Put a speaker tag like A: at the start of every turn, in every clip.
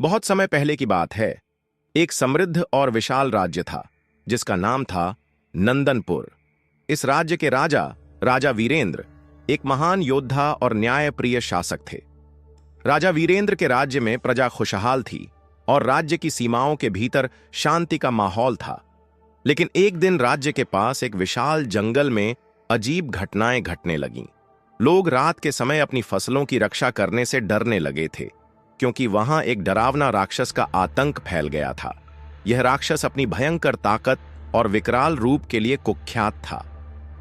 A: बहुत समय पहले की बात है। एक समृद्ध और विशाल राज्य था जिसका नाम था नंदनपुर। इस राज्य के राजा राजा वीरेंद्र एक महान योद्धा और न्यायप्रिय शासक थे। राजा वीरेंद्र के राज्य में प्रजा खुशहाल थी और राज्य की सीमाओं के भीतर शांति का माहौल था। लेकिन एक दिन राज्य के पास एक विशाल जंगल में अजीब घटनाएं घटने लगीं। लोग रात के समय अपनी फसलों की रक्षा करने से डरने लगे थे, क्योंकि वहां एक डरावना राक्षस का आतंक फैल गया था। यह राक्षस अपनी भयंकर ताकत और विकराल रूप के लिए कुख्यात था।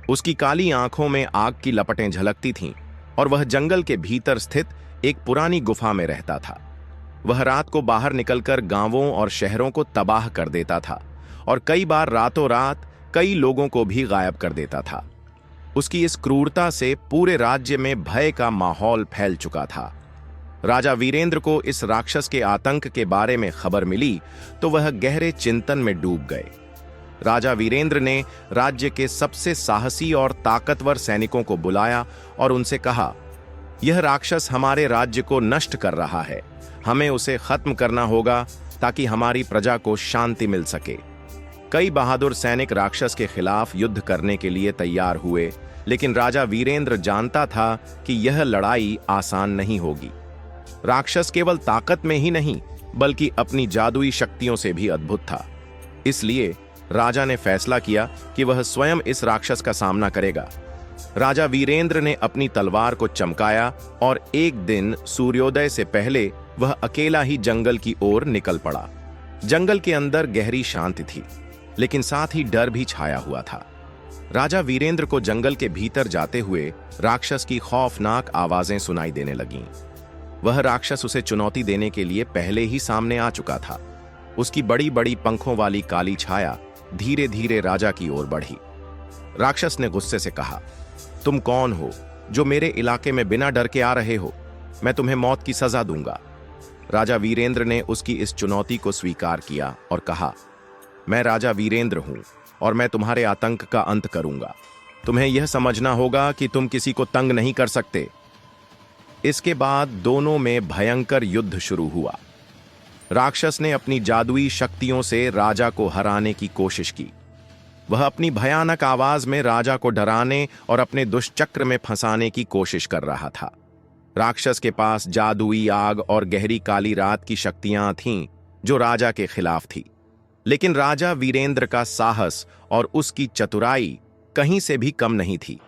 A: उसकी काली आंखों में आग की लपटें झलकती थीं और वह जंगल के भीतर स्थित एक पुरानी गुफा में रहता था। वह रात को बाहर निकलकर गांवों और शहरों को तबाह कर देता था और कई बार रातों रात कई लोगों को भी गायब कर देता था। उसकी इस क्रूरता से पूरे राज्य में भय का माहौल फैल चुका था। राजा वीरेंद्र को इस राक्षस के आतंक के बारे में खबर मिली तो वह गहरे चिंतन में डूब गए। राजा वीरेंद्र ने राज्य के सबसे साहसी और ताकतवर सैनिकों को बुलाया और उनसे कहा, यह राक्षस हमारे राज्य को नष्ट कर रहा है। हमें उसे खत्म करना होगा ताकि हमारी प्रजा को शांति मिल सके। कई बहादुर सैनिक राक्षस के खिलाफ युद्ध करने के लिए तैयार हुए, लेकिन राजा वीरेंद्र जानता था कि यह लड़ाई आसान नहीं होगी। राक्षस केवल ताकत में ही नहीं बल्कि अपनी जादुई शक्तियों से भी अद्भुत था। इसलिए राजा ने फैसला किया कि वह स्वयं इस राक्षस का सामना करेगा। राजा वीरेंद्र ने अपनी तलवार को चमकाया और एक दिन सूर्योदय से पहले वह अकेला ही जंगल की ओर निकल पड़ा। जंगल के अंदर गहरी शांति थी, लेकिन साथ ही डर भी छाया हुआ था। राजा वीरेंद्र को जंगल के भीतर जाते हुए राक्षस की खौफनाक आवाजें सुनाई देने लगीं। वह राक्षस उसे चुनौती देने के लिए पहले ही सामने आ चुका था। उसकी बड़ी बड़ी पंखों वाली काली छाया धीरे धीरे राजा की ओर बढ़ी। राक्षस ने गुस्से से कहा, तुम कौन हो जो मेरे इलाके में बिना डर के आ रहे हो? मैं तुम्हें मौत की सजा दूंगा। राजा वीरेंद्र ने उसकी इस चुनौती को स्वीकार किया और कहा, मैं राजा वीरेंद्र हूं और मैं तुम्हारे आतंक का अंत करूंगा। तुम्हें यह समझना होगा कि तुम किसी को तंग नहीं कर सकते। इसके बाद दोनों में भयंकर युद्ध शुरू हुआ। राक्षस ने अपनी जादुई शक्तियों से राजा को हराने की कोशिश की। वह अपनी भयानक आवाज में राजा को डराने और अपने दुष्चक्र में फंसाने की कोशिश कर रहा था। राक्षस के पास जादुई आग और गहरी काली रात की शक्तियां थीं जो राजा के खिलाफ थी। लेकिन राजा वीरेंद्र का साहस और उसकी चतुराई कहीं से भी कम नहीं थी।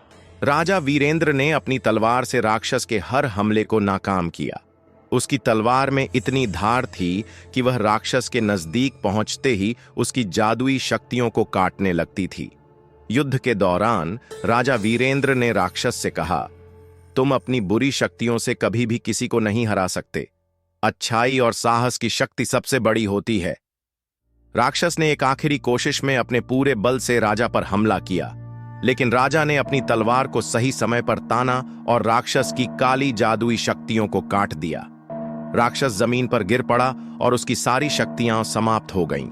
A: राजा वीरेंद्र ने अपनी तलवार से राक्षस के हर हमले को नाकाम किया। उसकी तलवार में इतनी धार थी कि वह राक्षस के नजदीक पहुंचते ही उसकी जादुई शक्तियों को काटने लगती थी। युद्ध के दौरान राजा वीरेंद्र ने राक्षस से कहा, तुम अपनी बुरी शक्तियों से कभी भी किसी को नहीं हरा सकते। अच्छाई और साहस की शक्ति सबसे बड़ी होती है। राक्षस ने एक आखिरी कोशिश में अपने पूरे बल से राजा पर हमला किया, लेकिन राजा ने अपनी तलवार को सही समय पर ताना और राक्षस की काली जादुई शक्तियों को काट दिया। राक्षस जमीन पर गिर पड़ा और उसकी सारी शक्तियां समाप्त हो गईं।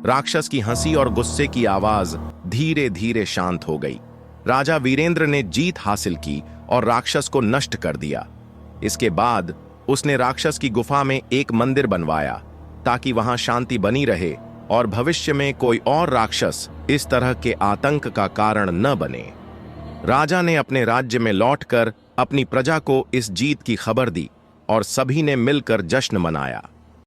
A: राक्षस की हंसी और गुस्से की आवाज धीरे धीरे शांत हो गई। राजा वीरेंद्र ने जीत हासिल की और राक्षस को नष्ट कर दिया। इसके बाद उसने राक्षस की गुफा में एक मंदिर बनवाया ताकि वहां शांति बनी रहे और भविष्य में कोई और राक्षस इस तरह के आतंक का कारण न बने। राजा ने अपने राज्य में लौटकर अपनी प्रजा को इस जीत की खबर दी और सभी ने मिलकर जश्न मनाया।